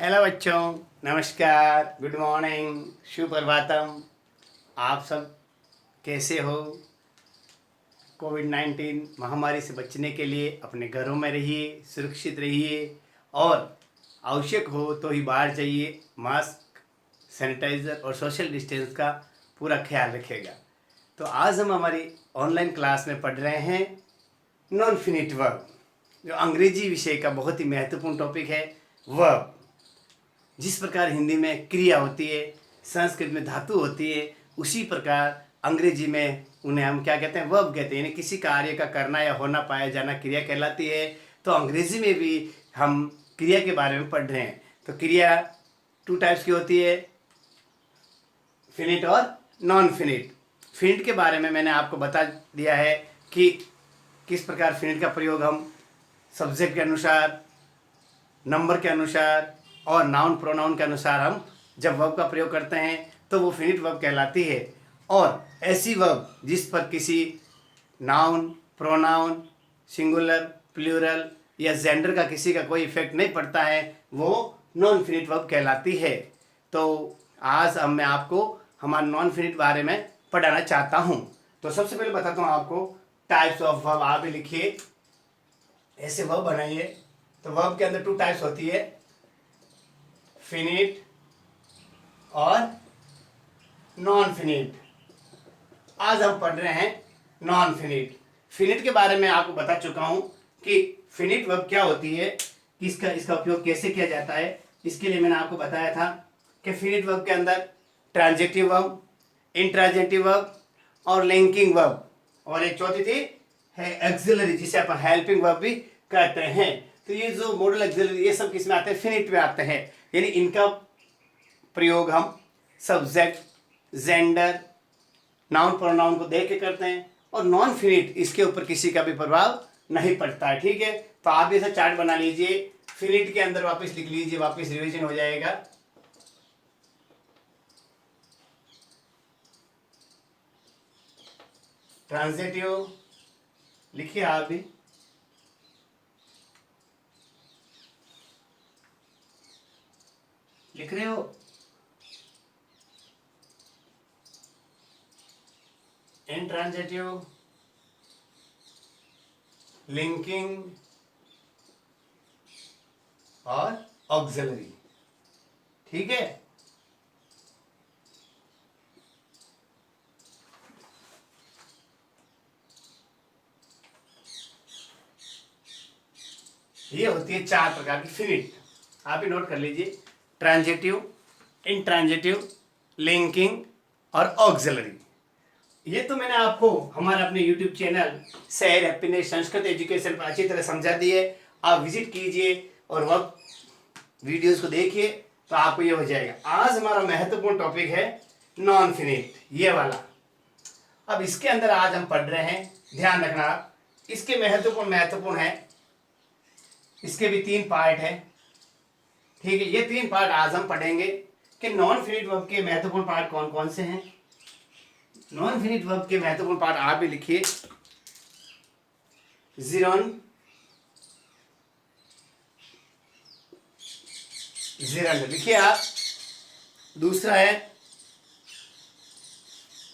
Hello बच्चों, नमस्कार, good morning, Suprabhatam. आप सब कैसे हो? कोविड-19 महामारी से बचने के लिए अपने घरों में रहिए, सुरक्षित रहिए और आवश्यक हो तो ही बाहर जाइए। मास्क, सैनिटाइज़र और सोशल डिस्टेंस का पूरा ख्याल रखिएगा। तो आज हम हमारी ऑनलाइन क्लास में पढ़ रहे हैं नॉन फिनिट वर्ब, जो अंग्रेजी विषय का बहुत ही महत्वपूर्ण टॉपिक है। वर्ब जिस प्रकार हिंदी में क्रिया होती है, संस्कृत में धातु होती है, उसी प्रकार अंग्रेजी में उन्हें हम क्या कहते हैं? वर्ब कहते हैं। यानी किसी कार्य का करना या होना, पाया जाना क्रिया कहलाती है। तो अंग्रेजी में भी हम क्रिया के बारे में पढ़ रहे हैं। तो क्रिया 2 टाइप्स की होती है, फिनिट और नॉन फिनिट। फिनिट के बारे में मैंने आपको बता दिया है कि किस प्रकार फिनिट का प्रयोग हम सब्जेक्ट के अनुसार, नंबर के अनुसार और नाउन प्रोनाउन के अनुसार हम जब वर्ब का प्रयोग करते हैं तो वो फिनिट वर्ब कहलाती है। और ऐसी वर्ब जिस पर किसी नाउन, प्रोनाउन, सिंगुलर, प्लूरल या जेंडर का किसी का कोई इफेक्ट नहीं पड़ता है, वो नॉन फिनिट वर्ब कहलाती है। तो आज मैं आपको हमारे नॉन फिनिट बारे में पढ़ाना चाहता हूँ। तो सबसे पहले बताता हूँ आपको टाइप्स ऑफ वर्ब। आप भी लिखिए, ऐसे वर्ब बनाइए। तो वर्ब के अंदर 2 टाइप्स होती है, फिनिट और नॉन फिनिट। आज हम पढ़ रहे हैं नॉन फिनिट। फिनिट के बारे में आपको बता चुका हूं कि फिनिट वर्ब क्या होती है, इसका उपयोग कैसे किया जाता है। इसके लिए मैंने आपको बताया था कि फिनिट वर्ब के अंदर ट्रांजेक्टिव वर्ब, इंट्रांजेक्टिव वर्ब और लिंकिंग वर्ब, और एक चौथी थी है एक्सिलरी, जिसे अपन हेल्पिंग वर्ब भी कहते हैं। तो ये जो मॉडल एक्सिलरी, ये सब किस में आते हैं? फिनिट में आते हैं। यानी इनका प्रयोग हम सब्जेक्ट, जेंडर, नाउन प्रोनाउन को देख के करते हैं। और नॉन फिनिट इसके ऊपर किसी का भी प्रभाव नहीं पड़ता है। ठीक है, तो आप ऐसा चार्ट बना लीजिए, फिनिट के अंदर वापस लिख लीजिए, वापस रिवीजन हो जाएगा। ट्रांजिटिव लिखिए, आप भी लिख रहे हो। इंट्रांजिटिव, लिंकिंग और ऑक्सिलरी। ठीक है, ये होती है 4 प्रकार की फिनिट। आप ही नोट कर लीजिए, ट्रांजिटिव, इंट्रांजिटिव, लिंकिंग और ऑक्सिलरी। ये तो मैंने आपको हमारे अपने YouTube चैनल शहर हैप्पीनेस संस्कृत एजुकेशन पर अच्छी तरह समझा दी है। आप विजिट कीजिए और वह वीडियोस को देखिए, तो आपको ये हो जाएगा। आज हमारा महत्वपूर्ण टॉपिक है नॉन फिनिट, ये वाला। अब इसके अंदर आज हम पढ़ रहे हैं, ध्यान रखना, इसके महत्वपूर्ण है। इसके भी 3 पार्ट हैं। ठीक है, ये 3 पार्ट आज हम पढ़ेंगे कि नॉन फिनिट वर्ब के महत्वपूर्ण पार्ट कौन कौन से हैं। नॉन फिनिट वर्ब के महत्वपूर्ण पार्ट आप भी लिखिए, ज़ीरोन, ज़ीरन लिखिए आप। दूसरा है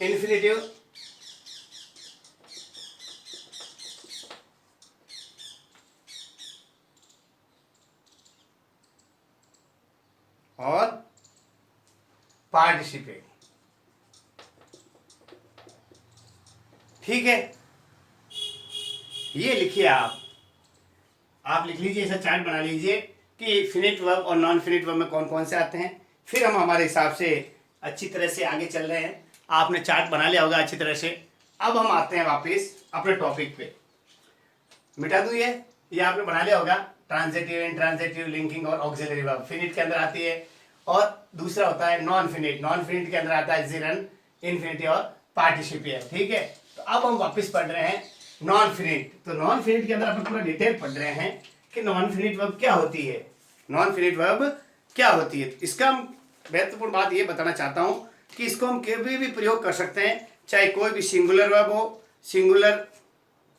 इन्फिनिटिव, और पार्टिसिपेट। ठीक है, ये लिखिए आप लिख लीजिए, ऐसा चार्ट बना लीजिए कि फिनिट वर्ब और नॉन फिनिट वर्ब में कौन कौन से आते हैं। फिर हम हमारे हिसाब से अच्छी तरह से आगे चल रहे हैं। आपने चार्ट बना लिया होगा अच्छी तरह से। अब हम आते हैं वापस अपने टॉपिक पे। मिटा दूँ ये आपने बना लिया होगा। ट्रांजिटिव, इंट्रांजिटिव, लिंकिंग और ऑक्सिलरी वर्ब फिनिट के अंदर आती है। और दूसरा होता है नॉन फिनिट। नॉन फिनिट के अंदर आता है ज़ीरन, इन्फिनिटी और पार्टिसिपेट। ठीक है, तो अब हम वापस पढ़ रहे हैं नॉन फिनिट। तो नॉन फिनिट के अंदर अपन पूरा डिटेल पढ़ रहे हैं कि नॉन फिनिट वर्ब क्या होती है। नॉन फिनिट वर्ब क्या होती है, इसका महत्वपूर्ण बात ये बताना चाहता हूं कि इसको हम कभी भी प्रयोग कर सकते हैं, चाहे कोई भी सिंगुलर वर्ब हो, सिंगुलर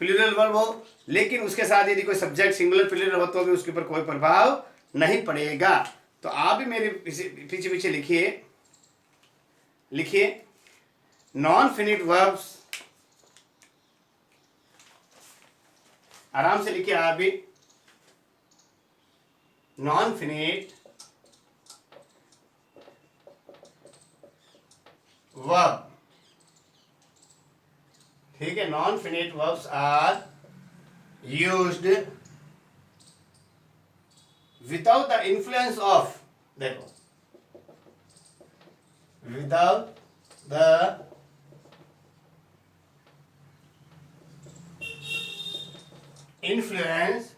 प्लूरल वर्ब हो, लेकिन उसके साथ यदि कोई सब्जेक्ट सिंगुलर प्लूरल हो तो भी उसके ऊपर कोई प्रभाव नहीं पड़ेगा। तो आप भी मेरे पीछे पीछे लिखिए, लिखिए नॉन फिनिट वर्ब्स, आराम से लिखिए आप भी, नॉन फिनिट वर्ब, ठीक है, non finite verbs are used without the influence of, देखो, without the influence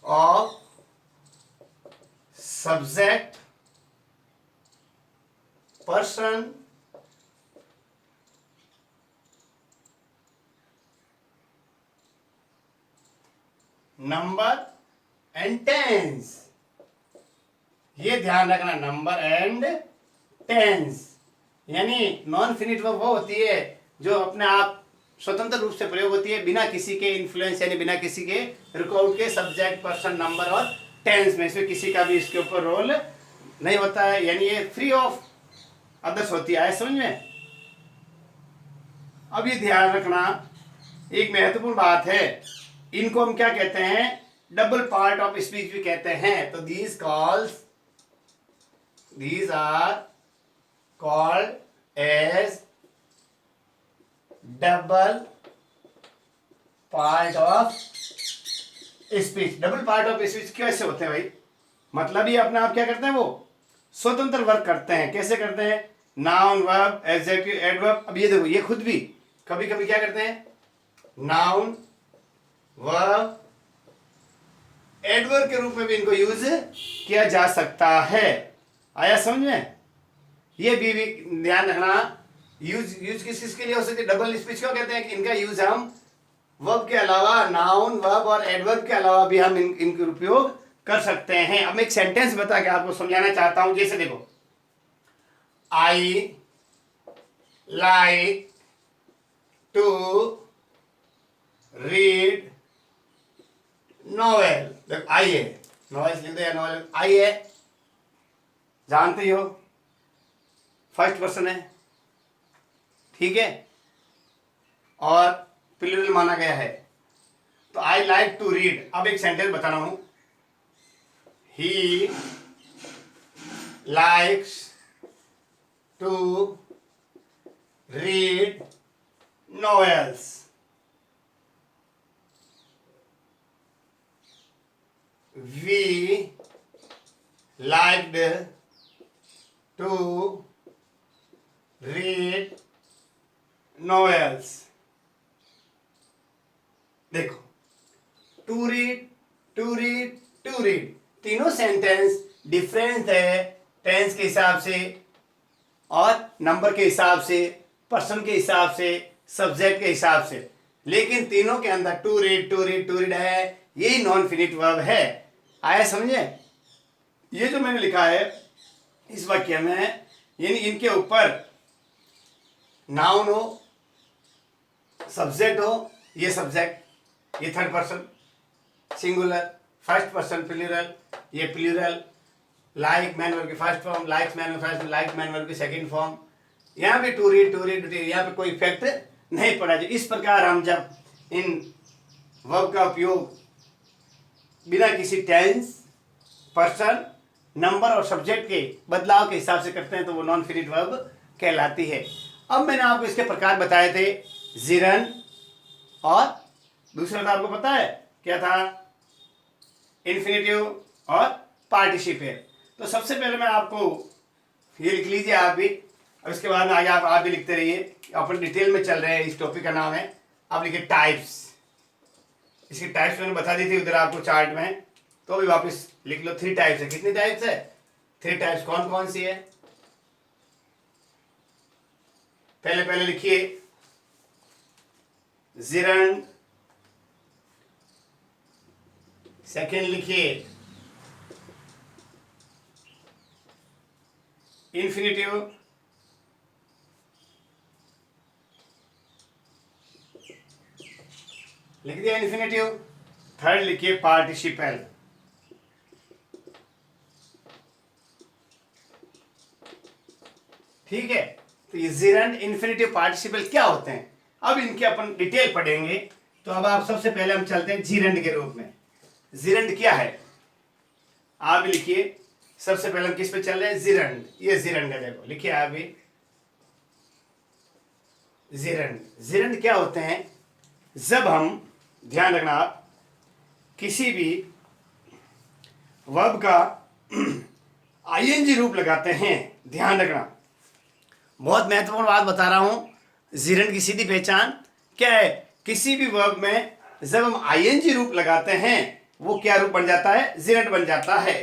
of subject, person, number and tense। ये ध्यान रखना, नंबर एंड टेंस, यानी नॉन फिनिट वर्ब वो होती है जो अपने आप स्वतंत्र रूप से प्रयोग होती है, बिना किसी के इन्फ्लुएंस यानी बिना किसी के रिकॉर्ड के, सब्जेक्ट, पर्सन, नंबर और टेंस में, इसमें किसी का भी इसके ऊपर रोल नहीं होता है, यानी ये फ्री ऑफ अदर्स होती है। समझ में? अब ये ध्यान रखना, एक महत्वपूर्ण बात है, इनको हम क्या कहते हैं, डबल पार्ट ऑफ स्पीच भी कहते हैं। तो these are called as double part of speech. Double part of speech कैसे होते हैं भाई? मतलब ये अपने आप क्या करते हैं, वो स्वतंत्र वर्क करते हैं। कैसे करते हैं? Noun, verb, adjective, adverb. अब ये देखो, ये खुद भी कभी कभी क्या करते हैं, नाउन, वर्ब, एडवर्ब के रूप में भी इनको यूज किया जा सकता है। आया समझ में? ये भी ध्यान रखना, यूज किस के लिए हो सकती है, डबल स्पीच क्यों कहते हैं कि इनका यूज हम वर्ब के अलावा, नाउन, वर्ब और एडवर्ब के अलावा भी हम इनका उपयोग कर सकते हैं। अब मैं एक सेंटेंस बता के आपको समझाना चाहता हूं। जैसे देखो, I like to read novel. देखो, आई है, नॉवेल्स लिख दो या नॉवेल, आई है, जानते ही हो, फर्स्ट पर्सन है, ठीक है, और प्लूरल माना गया है। तो आई लाइक टू रीड। अब एक सेंटेंस बता रहा हूं, he likes to read novels. We liked to read novels. देखो, to read, to read, to read, तीनों सेंटेंस डिफरेंस है टेंस के हिसाब से और नंबर के हिसाब से, पर्सन के हिसाब से, सब्जेक्ट के हिसाब से, लेकिन तीनों के अंदर to read, to read, to read है, यही नॉन फिनिट वर्ब है। आया समझे? ये जो मैंने लिखा है इस वाक्य में, यानी इनके ऊपर नाउन हो, सब्जेक्ट हो, ये सब्जेक्ट, ये third person singular, first person plural, ये प्लूरल, लाइक मैन वर्ब की first form, like main verb first, like main verb की सेकंड फॉर्म। यहाँ पे टू रीड, टू रीड, यहाँ पे कोई इफेक्ट नहीं पड़ा। इस प्रकार हम जब इन वर्ब का उपयोग बिना किसी टेंस, पर्सन, नंबर और सब्जेक्ट के बदलाव के हिसाब से करते हैं तो वो नॉन फिनिट वर्ब कहलाती है। अब मैंने आपको इसके प्रकार बताए थे, जिरन, और दूसरा था आपको पता है क्या था, इन्फिनेटिव और पार्टिसिपेट। तो सबसे पहले मैं आपको ये लिख लीजिए आप भी, और इसके बाद में आगे आप भी लिखते रहिए। अपन डिटेल में चल रहे हैं, इस टॉपिक का नाम है, आप लिखिए टाइप्स। इसकी टाइप्स मैंने बता दी थी उधर आपको चार्ट में, तो अभी वापस लिख लो। 3 टाइप्स है। कितनी टाइप्स है? 3 टाइप्स। कौन कौन सी है? पहले लिखिए जिरन, सेकेंड लिखिए इन्फिनेटिव, लिख दिया इन्फिनेटिव। थर्ड लिखिए पार्टिसिपल। ठीक है। तो ये जिरंड इन्फिनिटिव पार्टिसिपल क्या होते हैं, अब इनके अपन डिटेल पढ़ेंगे। तो अब आप सबसे पहले हम चलते हैं जिरंड के रूप में। जिरंड क्या है आप लिखिए। सबसे पहले हम किस पे चल रहे हैं, जिरंड। ये जिरंड है, देखो लिखिए आप भी जिरंड। जिरंड क्या होते हैं, जब हम, ध्यान रखना आप, किसी भी वर्ब का आईएनजी रूप लगाते हैं, ध्यान रखना, बहुत महत्वपूर्ण बात बता रहा हूं। जिरंड की सीधी पहचान क्या है, किसी भी वर्ब में जब हम आईएनजी रूप लगाते हैं वो क्या रूप बन जाता है, जिरंड बन जाता है।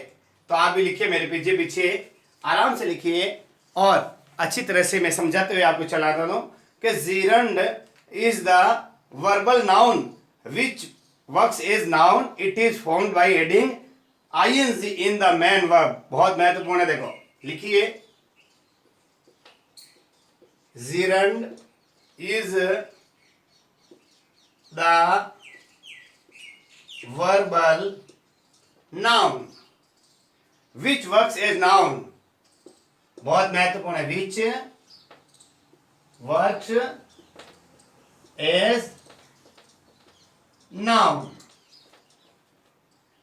तो आप भी लिखिए मेरे पीछे पीछे, आराम से लिखिए और अच्छी तरह से मैं समझाते हुए आपको चलाता हूं कि gerund is the verbal noun which works as noun, it is formed by adding ING in the main verb. बहुत महत्वपूर्ण है, देखो लिखिए, gerund is the verbal noun which works as noun, बहुत महत्वपूर्ण है, which works as noun।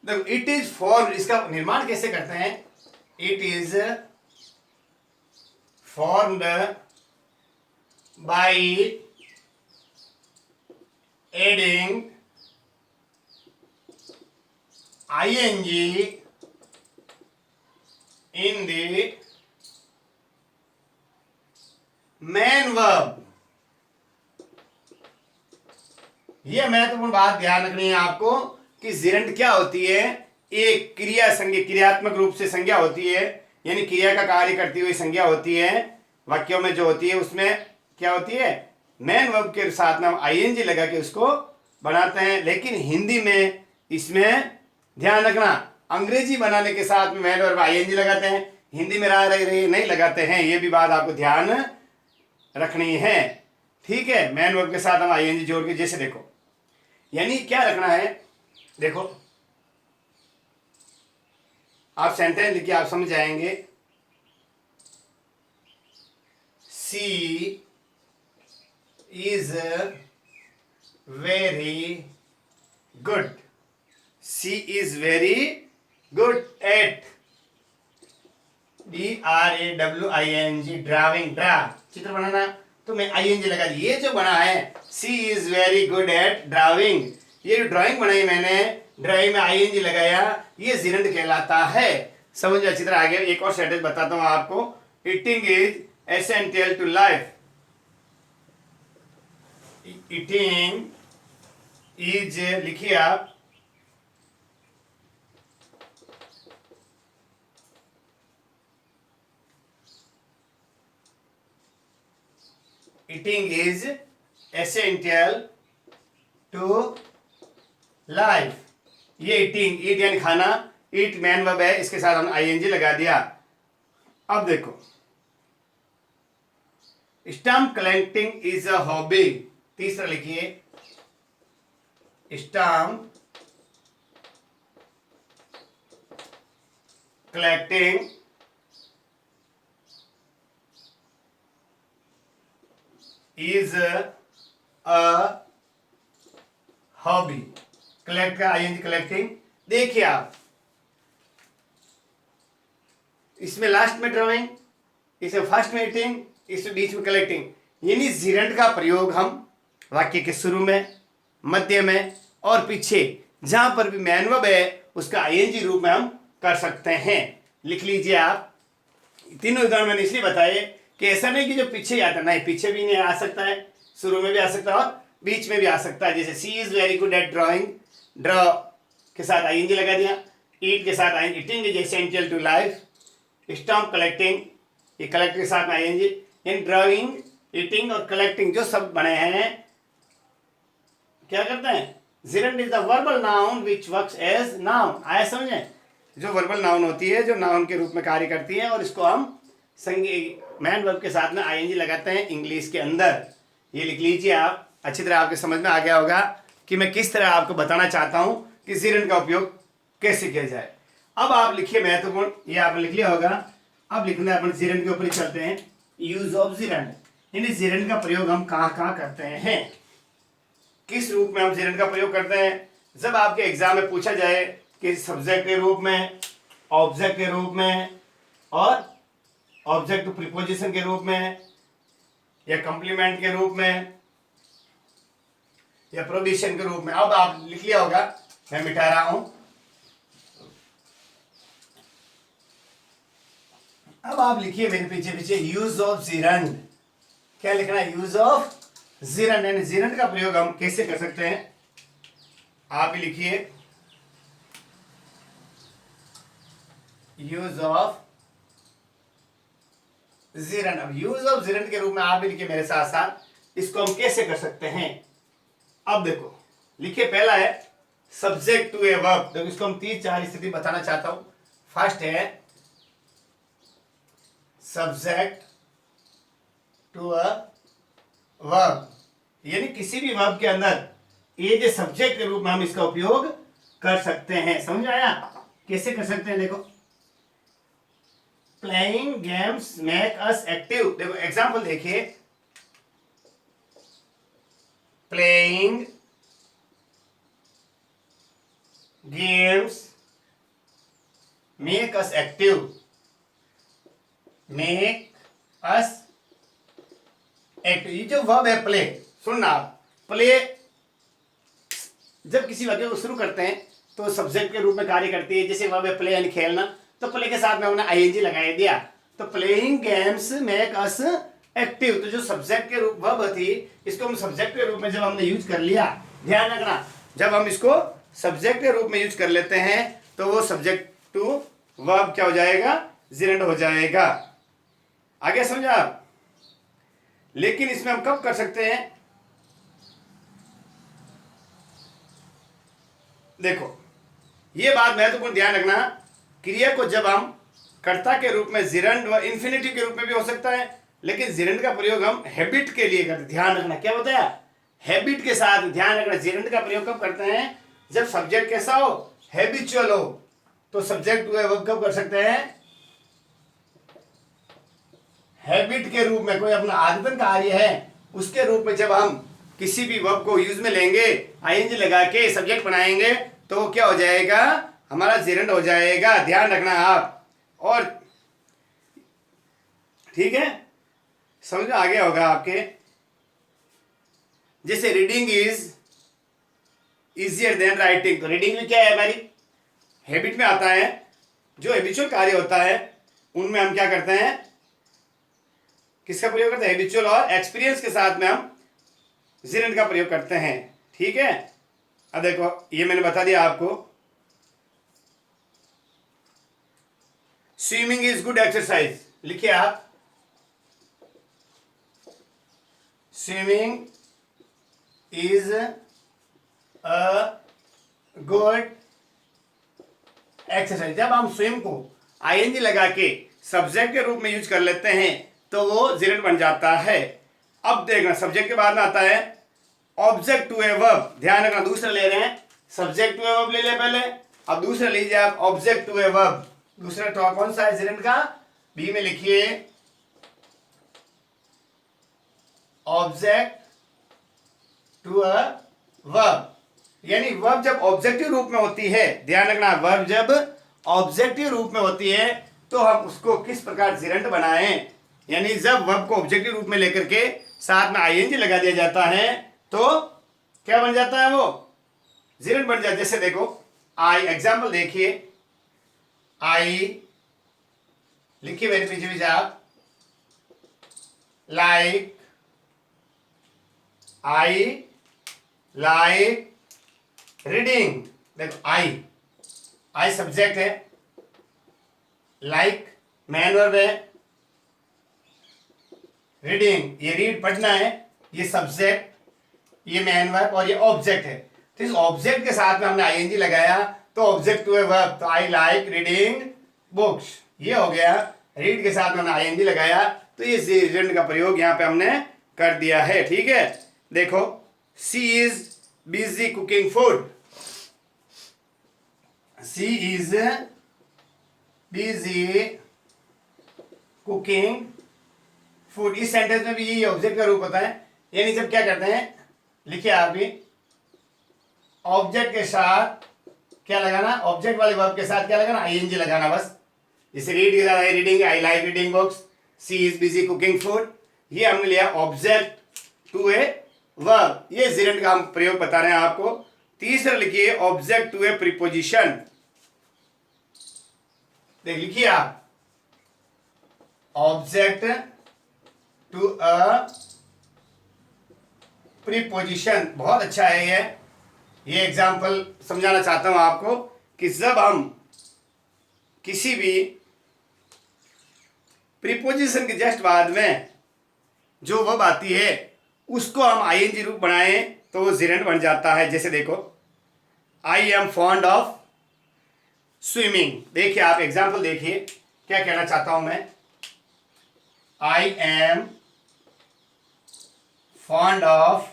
देखो it is form, इसका निर्माण कैसे करते हैं, it is formed by adding ing in the main verb। यह महत्वपूर्ण बात ध्यान रखनी है आपको कि जिरंड क्या होती है, एक क्रिया संज्ञा, क्रियात्मक रूप से संज्ञा होती है, यानी क्रिया का कार्य करती हुई संज्ञा होती है वाक्यों में जो होती है, उसमें क्या होती है, मेन वर्ब के साथ में हम आईएनजी लगा के उसको बनाते हैं। लेकिन हिंदी में इसमें ध्यान रखना, अंग्रेजी बनाने के साथ में मेन वर्ब आईएनजी लगाते हैं, हिंदी में रह रही नहीं लगाते हैं, ये भी बात आपको ध्यान रखनी है, ठीक है। मेन वर्ब के साथ हम आईएनजी जोड़ के, जैसे देखो, यानी क्या रखना है, देखो आप सेंटेंस लिखिए, आप समझ जाएंगे। She is very good, she is very good at, DRAWING, drawing, draw, चित्र बनाना, तो मैं आईएनजी लगा दी। ये जो बना है she is very good at drawing, ये जो ड्राइंग बनाई मैंने, ड्राइंग में आईएनजी लगाया, ये जिरंड कहलाता है। समझ में अच्छी तरह आ गया। एक और सेंटेंस बताता हूं आपको, eating is essential to life, eating is, लिखिए आप, eating is essential to life। ये eating, eat यानी खाना, eat मैन वर्ब है, इसके साथ हमने आईएनजी लगा दिया। अब देखो, stamp collecting is a hobby, तीसरा लिखिए, stamp collecting is a hobby, collect का आईएनजी कलेक्टिंग। देखिए आप, इसमें लास्ट में ड्राइंग, इसमें फर्स्ट में ईटिंग, इसमें बीच में कलेक्टिंग, यानी जिरंड का प्रयोग हम वाक्य के शुरू में, मध्य में और पीछे, जहां पर भी मैन वर्ब है उसका आईएनजी रूप में हम कर सकते हैं। लिख लीजिए आप, तीनों उदाहरण मैंने इसलिए बताए कि ऐसा नहीं कि जो पीछे आता, नहीं पीछे भी नहीं आ सकता है, शुरू में भी आ सकता है और बीच में भी आ सकता है। जैसे she is very good at drawing, draw के साथ आईएनजी लगा दिया, ईट के साथ ING, eating is essential to life, stamp collecting, ये कलेक्ट के साथ आईएनजी, इन ड्राइंग, ईटिंग और कलेक्टिंग जो सब बने हैं क्या करते हैं, gerund is the verbal noun which works as noun. आया समझे, जो वर्बल नाउन होती है जो नाउन के रूप में कार्य करती है, और इसको हम मैन वर्ब के साथ में आईएनजी लगाते हैं इंग्लिश के अंदर। ये लिख लीजिए आप, अच्छी तरह आपके समझ में आ गया होगा कि मैं किस तरह आपको बताना चाहता हूं कि जिरंड का उपयोग कैसे किया जाए। अब आप लिखिए महत्वपूर्ण, ये आपने लिख लिया होगा। अब लिखना है अपन, जिरंड के ऊपर ही चलते हैं। यूज ऑफ जिरंड, यानी जिरंड का प्रयोग हम कहाँ कहाँ करते हैं, किस रूप में हम जिरंड का प्रयोग करते हैं। जब आपके एग्जाम में पूछा जाए कि सब्जेक्ट के रूप में, ऑब्जेक्ट के रूप में, और ऑब्जेक्ट टू प्रीपोजिशन के रूप में, या कॉम्प्लीमेंट के रूप में, या प्रोविशन के रूप में। अब आप लिख लिया होगा, मैं मिटा रहा हूं। अब आप लिखिए मेरे पीछे पीछे, यूज ऑफ जिरंड। क्या लिखना है? यूज ऑफ जिरंड, यानी जिरंड का प्रयोग हम कैसे कर सकते हैं, आप ही लिखिए। Use of gerund. अब यूज ऑफ जिरंड के रूप में आप भी लिखिए मेरे साथ साथ, इसको हम कैसे कर सकते हैं। अब देखो, लिखिए, पहला है सब्जेक्ट टू ए वर्ब। देखो, इसको हम 3-4 स्थिति बताना चाहता हूं। फर्स्ट है सब्जेक्ट टू अ वर्ब, यानी किसी भी वर्ब के अंदर एज ए सब्जेक्ट के रूप में हम इसका उपयोग कर सकते हैं। समझ आया? कैसे कर सकते हैं? देखो, playing games make us active. देखो एग्जांपल देखिए, playing games make us active, make us active. ये जो वर्ब है प्ले, सुनना आप, प्ले जब किसी वाक्य को शुरू करते हैं तो सब्जेक्ट के रूप में कार्य करती है। जैसे वर्ब है प्ले यानी खेलना, तो प्ले के साथ में हमने आईएनजी लगा दिया, तो playing games make us active. तो जो सब्जेक्ट के रूप वर्ब थी, इसको हम सब्जेक्ट के रूप में जब हमने यूज कर लिया, ध्यान रखना, जब हम इसको सब्जेक्ट के रूप में यूज कर लेते हैं तो वो सब्जेक्ट टू वर्ब क्या हो जाएगा? जिरंड हो जाएगा। आगे समझा आप? लेकिन इसमें हम कब कर सकते हैं? देखो, ये बात महत्वपूर्ण ध्यान रखना, क्रिया को जब हम कर्ता के रूप में जिरंड व इंफिनिटिव के रूप में भी हो सकता है, लेकिन जिरंड का प्रयोग हम हैबिट के लिए करते। ध्यान रखना, क्या बताया? हैबिट के साथ। ध्यान रखना, जिरंड का प्रयोग कब करते हैं? जब सब्जेक्ट कैसा हो? हैबिचुअल हो। तो सब्जेक्ट टू वर्ब कब कर सकते हैं? हैबिट के रूप में, कोई अपना आदतन कार्य है उसके रूप में जब हम किसी भी वर्ब को यूज में लेंगे, आईएनजी लगा के सब्जेक्ट बनाएंगे, तो वो क्या हो जाएगा? हमारा जिरंड हो जाएगा। ध्यान रखना आप। और ठीक है, समझ में आ गया होगा आपके। जैसे reading is easier than writing, तो रीडिंग में क्या है? हमारी हैबिट में आता है। जो हैबिचुअल कार्य होता है उनमें हम क्या करते हैं? किसका प्रयोग करते हैं? हैबिचुअल, और एक्सपीरियंस के साथ में हम जिरंड का प्रयोग करते हैं। ठीक है, अब देखो, ये मैंने बता दिया आपको। स्विमिंग इज गुड एक्सरसाइज, लिखिए आप, swimming is a good exercise. जब हम स्विम को आईएनजी लगा के सब्जेक्ट के रूप में यूज कर लेते हैं तो वो जिरंड बन जाता है। अब देखना, सब्जेक्ट के बाद में आता है ऑब्जेक्ट टू ए वर्ब। ध्यान रखना, दूसरा ले रहे हैं, सब्जेक्ट टू ए वर्ब ले लिया पहले, अब दूसरा लीजिए आप, ऑब्जेक्ट टू ए वर्ब। दूसरा तो कौन सा है जिरंड का? बी में लिखिए, ऑब्जेक्ट टू अ वर्ब, यानी वर्ब जब ऑब्जेक्टिव रूप में होती है। ध्यान रखना, वर्ब जब ऑब्जेक्टिव रूप में होती है तो हम उसको किस प्रकार जिरंड बनाएं, यानी जब वर्ब को ऑब्जेक्टिव रूप में लेकर के साथ में आईएनजी लगा दिया जाता है तो क्या बन जाता है? वो जिरंड बन जाता है। जैसे देखो, आई, एग्जाम्पल देखिए, आई, लिखिए मेरे पीछे पीछे आप, लाइक, आई लाइक रीडिंग। देखो, आई सब्जेक्ट है, लाइक मैन वर्ब है, रीडिंग ये रीड पढ़ना है, ये सब्जेक्ट, ये मैन वर्ब, और ये ऑब्जेक्ट है। तो इस ऑब्जेक्ट के साथ में हमने आईएनजी लगाया तो ऑब्जेक्ट टू ए वर्ब, तो आई लाइक रीडिंग बुक्स, ये हो गया। रीड के साथ में हमने आईएनजी लगाया तो ये जिरंड का प्रयोग यहां पे हमने कर दिया है। ठीक है, देखो, she is busy cooking food, she is busy cooking food, इस सेंटेंस में भी यही ऑब्जेक्ट का रूप होता है। यानी जब क्या करते हैं, लिखिए आप भी, ऑब्जेक्ट के साथ क्या लगाना, ऑब्जेक्ट वाले वर्ब के साथ क्या लगाना, आईएनजी लगाना बस। जैसे रीड के साथ I reading, I like reading books, she is busy cooking food, ये हमने लिया ऑब्जेक्ट टू ए वर्ब। ये जिरेंट का हम प्रयोग बता रहे हैं आपको। तीसरा लिखिए ऑब्जेक्ट टू ए प्रीपोजिशन। देख लिखिए आप, ऑब्जेक्ट टू अ प्रीपोजिशन। बहुत अच्छा है ये एग्जाम्पल समझाना चाहता हूं आपको कि जब हम किसी भी प्रीपोजिशन के जस्ट बाद में जो वर्ब आती है उसको हम आईएनजी रूप बनाएं तो वो जिरेंट बन जाता है। जैसे देखो, I am fond of swimming. देखिए आप एग्जाम्पल देखिए क्या कहना चाहता हूं मैं, I am fond of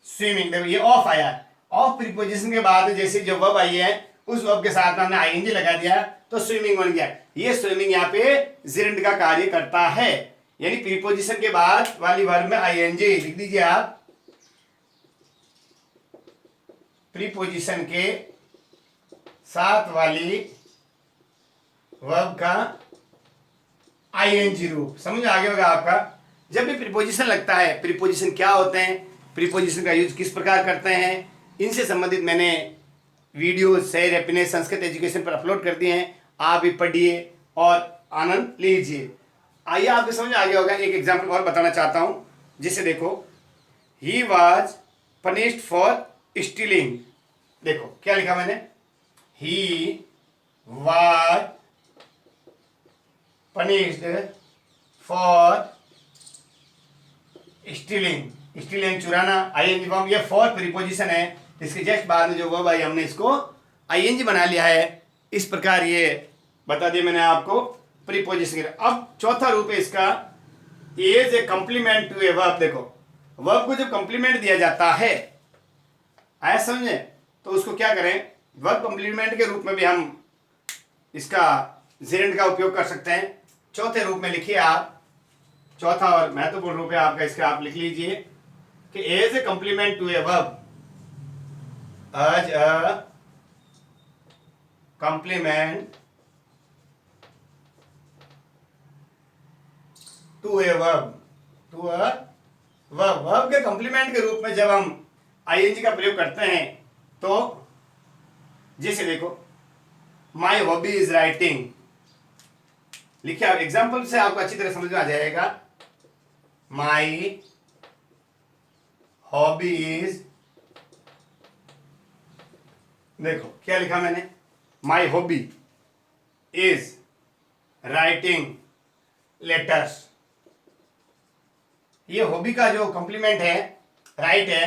swimming. देखो ये ऑफ आया, ऑफ प्रीपोजिशन के बाद जैसे जो वर्ब आई है उस वर्ब के साथ हमने आईएनजी लगा दिया तो स्विमिंग बन गया। ये स्विमिंग यहाँ पे जिरेंट का कार्य करता है। यानी प्रीपोजिशन के बाद वाली वर्ब में आईएनजी लिख दीजिए आप, प्रीपोजिशन के साथ वाली वर्ब का आईएनजी रूप। समझ आ गया होगा आपका। जब भी प्रीपोजिशन लगता है, प्रीपोजिशन क्या होते हैं, प्रीपोजिशन का यूज किस प्रकार करते हैं, इनसे संबंधित मैंने वीडियो शेयर अपने संस्कृत एजुकेशन पर अपलोड कर दिए हैं। आप भी पढ़िए और आनंद लीजिए। आइए आपको समझ आ गया होगा। एक एग्जाम्पल और बताना चाहता हूं, जिसे देखो, he was punished for stealing. देखो क्या लिखा मैंने, he was punished for stealing. Stealing चुराना, आईएनजी फॉर्म। ये फॉर प्रीपोजिशन है, इसके जस्ट बाद में जो वर्ब आई हमने इसको आईएनजी बना लिया है। इस प्रकार ये बता दिया मैंने आपको प्रीपोजिशन। अब चौथा रूप है इसका, as a complement to a verb. देखो वर्ब को जब कॉम्प्लीमेंट दिया जाता है, आया समझे, तो उसको क्या करें, वर्ब कॉम्प्लीमेंट के रूप में भी हम इसका जिरेंट का उपयोग कर सकते हैं। चौथे रूप में लिखिए आप, चौथा और महत्वपूर्ण रूप है आपका इसका, आप लिख लीजिए कि as a complement to a verb, as a complement to a verb, to a verb. Verb के कॉम्प्लीमेंट के रूप में जब हम आईएनजी का प्रयोग करते हैं तो जैसे देखो, माई हॉबी इज राइटिंग। लिखिए आप, एग्जाम्पल से आपको अच्छी तरह समझ में आ जाएगा। माई हॉबी इज, देखो क्या लिखा मैंने, my hobby is writing letters. ये हॉबी का जो कॉम्प्लीमेंट है राइट है,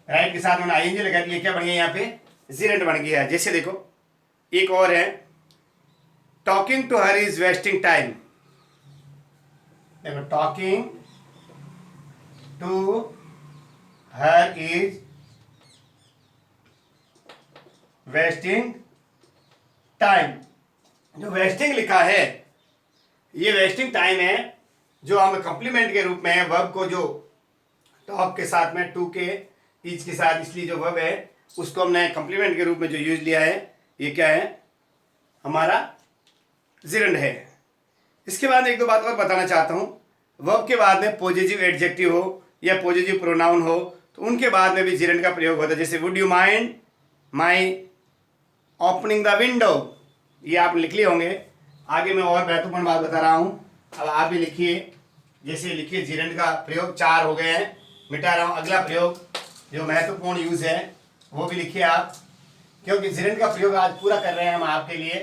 राइट के साथ मैंने आईएनजी लगा दिया, क्या बन गया यहाँ पे, जिरेंट बन गया। जैसे देखो एक और है, talking to her is wasting time. देखो talking to her is wasting time. जो वेस्टिंग लिखा है, ये वेस्टिंग टाइम है जो हम कॉम्प्लीमेंट के रूप में वर्ब को, जो टॉक के साथ में टू के इज के साथ, इसलिए जो वर्ब है उसको हमने कॉम्प्लीमेंट के रूप में जो यूज लिया है, ये क्या है, हमारा जिरेंट है। इसके बाद एक दो बात और बताना चाहता हूँ। वर्ब के बाद में पॉजिटिव एडजेक्टिव हो या पॉजिटिव प्रोनाउन हो तो उनके बाद में भी जिरेंट का प्रयोग होता है। जैसे would you mind my opening the window, ये आप लिख लिए होंगे। आगे मैं और महत्वपूर्ण बात बता रहा हूँ, अब आप भी लिखिए। जैसे लिखिए, जिरेंट का प्रयोग 4 हो गए हैं, मिटा रहा हूँ। अगला प्रयोग जो महत्वपूर्ण यूज है वो भी लिखिए आप, क्योंकि जिरेंट का प्रयोग आज पूरा कर रहे हैं हम आपके लिए।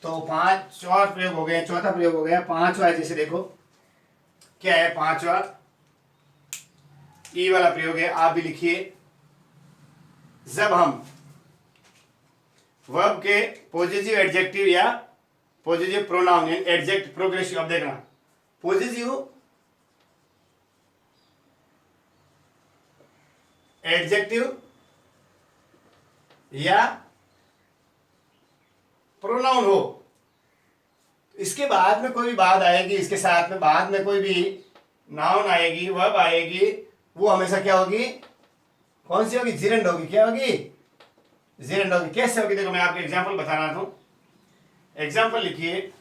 तो 5 और प्रयोग हो गए, चौथा प्रयोग हो गया, 5वां है। जैसे देखो क्या है 5वां, ई वाला प्रयोग है, आप भी लिखिए। जब हम वर्ब के पॉजिटिव एडजेक्टिव या पॉजिटिव प्रोनाउन एडजेक्ट प्रोग्रेसिव, अब देखना पॉजिटिव एडजेक्टिव या प्रोनाउन हो इसके बाद में कोई भी बात आएगी, इसके साथ में बाद में कोई भी नाउन आएगी, वर्ब आएगी, वो हमेशा क्या होगी, कौन सी होगी, जिरेंड होगी। क्या होगी, जिरेंड होगी। कैसे होगी, देखो मैं आपको एग्जांपल बता रहा हूं। एग्जांपल लिखिए,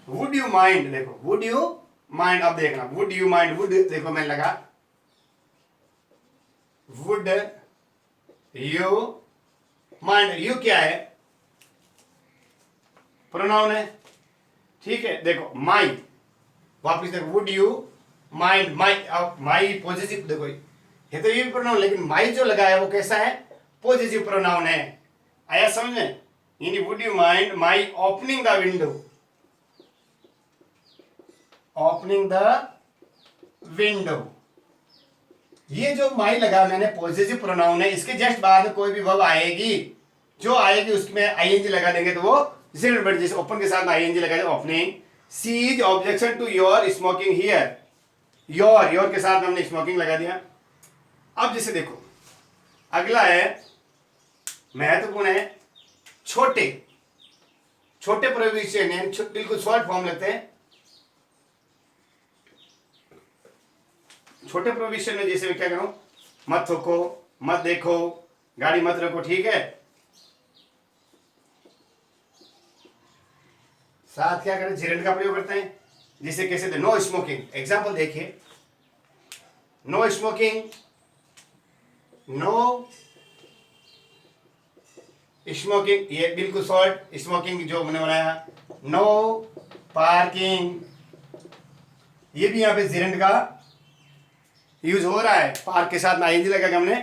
वुड यू माइंड, देखो वुड यू माइंड, अब देखना वुड यू माइंड, वुड देखो मैंने लगा, वुड यू माइंड, यू क्या है, प्रोनाउन है, ठीक है। देखो माई, वापिस देखो would you mind, my positive, देखो ये तो ये भी प्रोनाउन, लेकिन माई जो लगा है वो कैसा है, पॉजिटिव प्रोनाउन है। आया समझ में, यानी would you mind my opening the window, opening the window, ये जो माई लगा मैंने पॉजिटिव प्रोनाउन है, इसके जस्ट बाद में कोई भी वर्ब आएगी, जो आएगी उसमें आईएनजी लगा देंगे तो वो जेड वर्ड, जैसे ओपन के साथ आईएनजी लगा देंगे, opening. She is objection to your smoking here, your के साथ हमने स्मोकिंग लगा दिया। अब जैसे देखो अगला है, महत्वपूर्ण है, छोटे, छोटे प्रोविजन है, बिल्कुल शॉर्ट फॉर्म लेते हैं। छोटे प्रोविजन में जैसे मैं क्या करूं, मत थूको, मत देखो, गाड़ी मत रखो, ठीक है। साथ क्या करें, जिरेंड का प्रयोग करते हैं, जिसे कैसे, नो स्मोकिंग। एग्जांपल देखिए, नो स्मोकिंग, नो स्मोकिंग, ये बिल्कुल शॉर्ट, स्मोकिंग जो मैंने बनाया, नो पार्किंग, ये भी यहां पे जिरेंड का यूज हो रहा है, पार्क के साथ आईएनजी लगा के हमने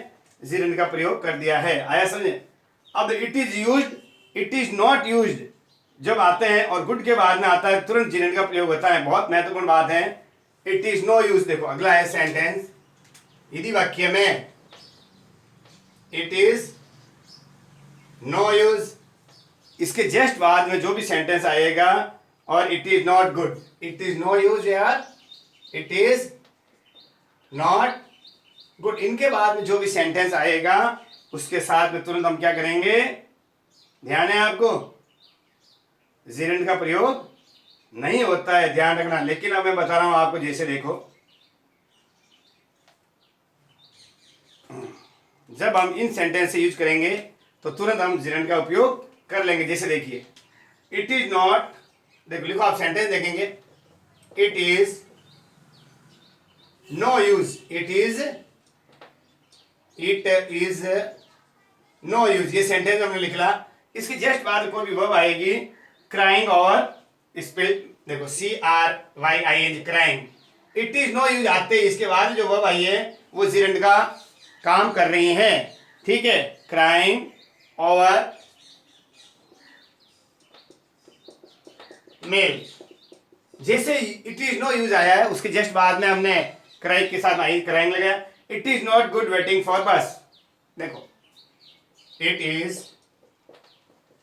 जिरेंड का प्रयोग कर दिया है। आया समझे। अब it is used, it is not used जब आते हैं और गुड के बाद में आता है तुरंत जिरेंड का प्रयोग होता है, बहुत महत्वपूर्ण बात है। इट इज नो यूज, देखो अगला है सेंटेंस, यदि वाक्य में इट इज नो यूज, इसके जस्ट बाद में जो भी सेंटेंस आएगा, और it is not good, it is no use यार, इट इज नॉट गुड, इनके बाद में जो भी सेंटेंस आएगा उसके साथ में तुरंत हम क्या करेंगे, ध्यान है आपको, जिरेंड का प्रयोग नहीं होता है, ध्यान रखना। लेकिन अब मैं बता रहा हूं आपको, जैसे देखो जब हम इन सेंटेंस से यूज करेंगे तो तुरंत हम जिरेंड का उपयोग कर लेंगे। जैसे देखिए, इट इज नॉट, देखो लिखो आप सेंटेंस देखेंगे, it is no use, it is no use, ये सेंटेंस हमने लिखला। इसके जस्ट बाद कोई भी वर्ब आएगी, क्राइंग और स्पेल देखो CRYING, crying, it is no use आते ही इसके बाद जो वर्ब आई है वो जिरेंड का काम कर रही है, ठीक है। क्राइंग ओवर मेल, जैसे इट इज नो यूज आया है उसके जस्ट बाद में हमने क्राइंग के साथ आई क्राइंग लगाया। It is not good waiting for बस, देखो it is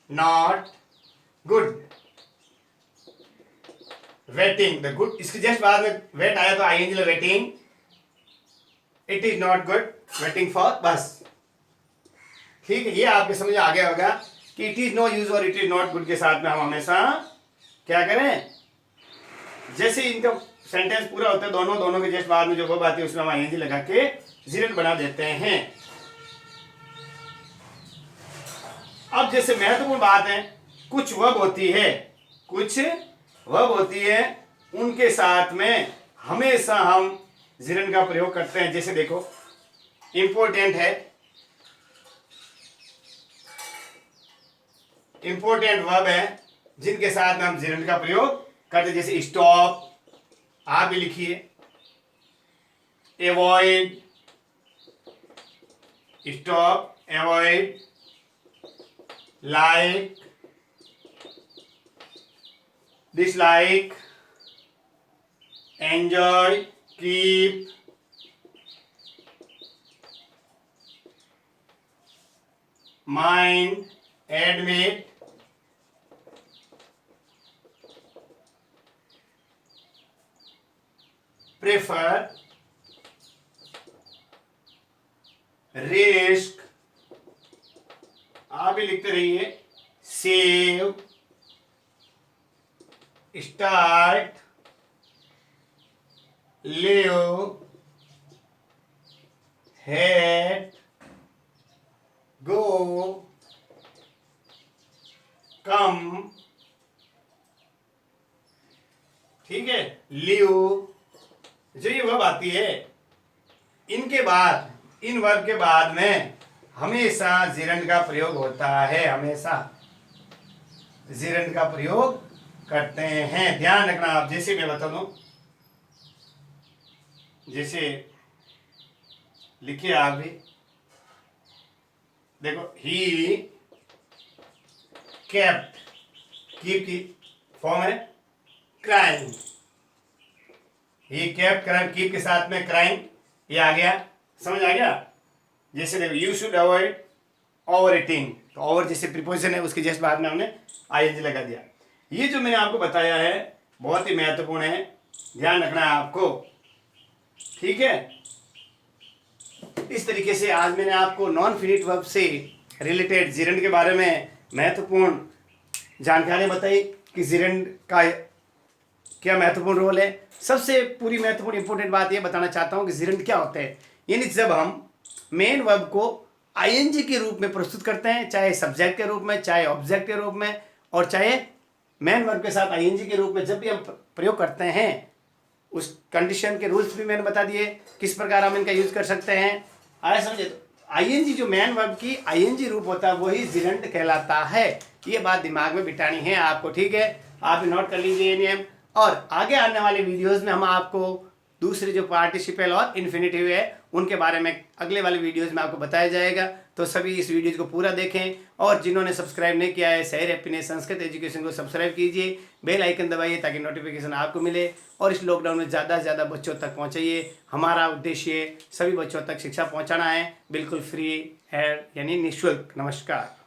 not good waiting, the good, इसके जस्ट बाद में वेट आया तो आईएनजी लगा waiting, it is not good waiting for बस, ठीक है। ये आपके समझ आ गया होगा कि इट इज नो यूज और इट इज नॉट गुड के साथ में हम हमेशा क्या करें, जैसे इनका सेंटेंस पूरा होता है दोनों के जस्ट बाद में जो वर्ब आती है उसमें हम आईएनजी लगा के जिरेंड बना देते हैं। अब जैसे महत्वपूर्ण बात है, कुछ वर्ब होती है, कुछ वर्ब होती है, उनके साथ में हमेशा हम जिरेंड का प्रयोग करते हैं। जैसे देखो इंपॉर्टेंट है, इंपॉर्टेंट वर्ब है जिनके साथ में हम जिरेंड का प्रयोग करते हैं, जैसे स्टॉप, आप भी लिखिए, avoid, stop, avoid, like, dislike, enjoy, keep, mind, admit, prefer, risk, आप भी लिखते रहिए, सेव, स्टार्ट, लिव, हेड, गो, कम, ठीक है, लिव, जो ये वर्ब आती है, इनके बाद, इन वर्ब के बाद में हमेशा जिरंड का प्रयोग होता है, हमेशा जिरंड का प्रयोग करते हैं। ध्यान रखना आप, जैसे मैं बता दूं, जैसे लिखिए आप भी, देखो, ही केप्ट, कीप की फॉर्म है crime, he kept crime, keep के साथ में क्राइम, ये आ गया, समझ आ गया। जैसे देखो, you should avoid over eating, तो ओवर जैसे प्रीपोजिशन है उसके जस्ट बाद में हमने आईएनजी लगा दिया। ये जो मैंने आपको बताया है बहुत ही महत्वपूर्ण है, ध्यान रखना है आपको, ठीक है। इस तरीके से आज मैंने आपको नॉन फिनिट वर्ब से रिलेटेड जिरंड के बारे में महत्वपूर्ण जानकारी बताई कि जिरंड का क्या महत्वपूर्ण रोल है। सबसे पूरी महत्वपूर्ण इंपॉर्टेंट बात यह बताना चाहता हूं कि जिरंड क्या होता है। यानी जब हम मेन वर्ब को आईएनजी के रूप में प्रस्तुत करते हैं, चाहे सब्जेक्ट के रूप में, चाहे ऑब्जेक्ट के रूप में, और चाहे मेन वर्ब के साथ आईएनजी के रूप में जब भी हम प्रयोग करते हैं, उस कंडीशन के रूल्स भी मैंने बता दिए, किस प्रकार हम इनका यूज कर सकते हैं। आया समझे? तो आईएनजी जो मेन वर्ब की आईएनजी रूप होता है वही जिरंड कहलाता है। ये बात दिमाग में बिठानी है आपको, ठीक है। आप नोट कर लीजिए ये नियम, और आगे आने वाले वीडियोस में हम आपको दूसरे जो पार्टिसिपल और इन्फिनेटिव है उनके बारे में अगले वाले वीडियोस में आपको बताया जाएगा। तो सभी इस वीडियो को पूरा देखें, और जिन्होंने सब्सक्राइब नहीं किया है शहर हैप्पीनेस संस्कृत एजुकेशन को सब्सक्राइब कीजिए, बेल आइकन दबाइए ताकि नोटिफिकेशन आपको मिले, और इस लॉकडाउन में ज़्यादा से ज़्यादा बच्चों तक पहुँचाइए। हमारा उद्देश्य सभी बच्चों तक शिक्षा पहुँचाना है, बिल्कुल फ्री है, यानी निःशुल्क। नमस्कार।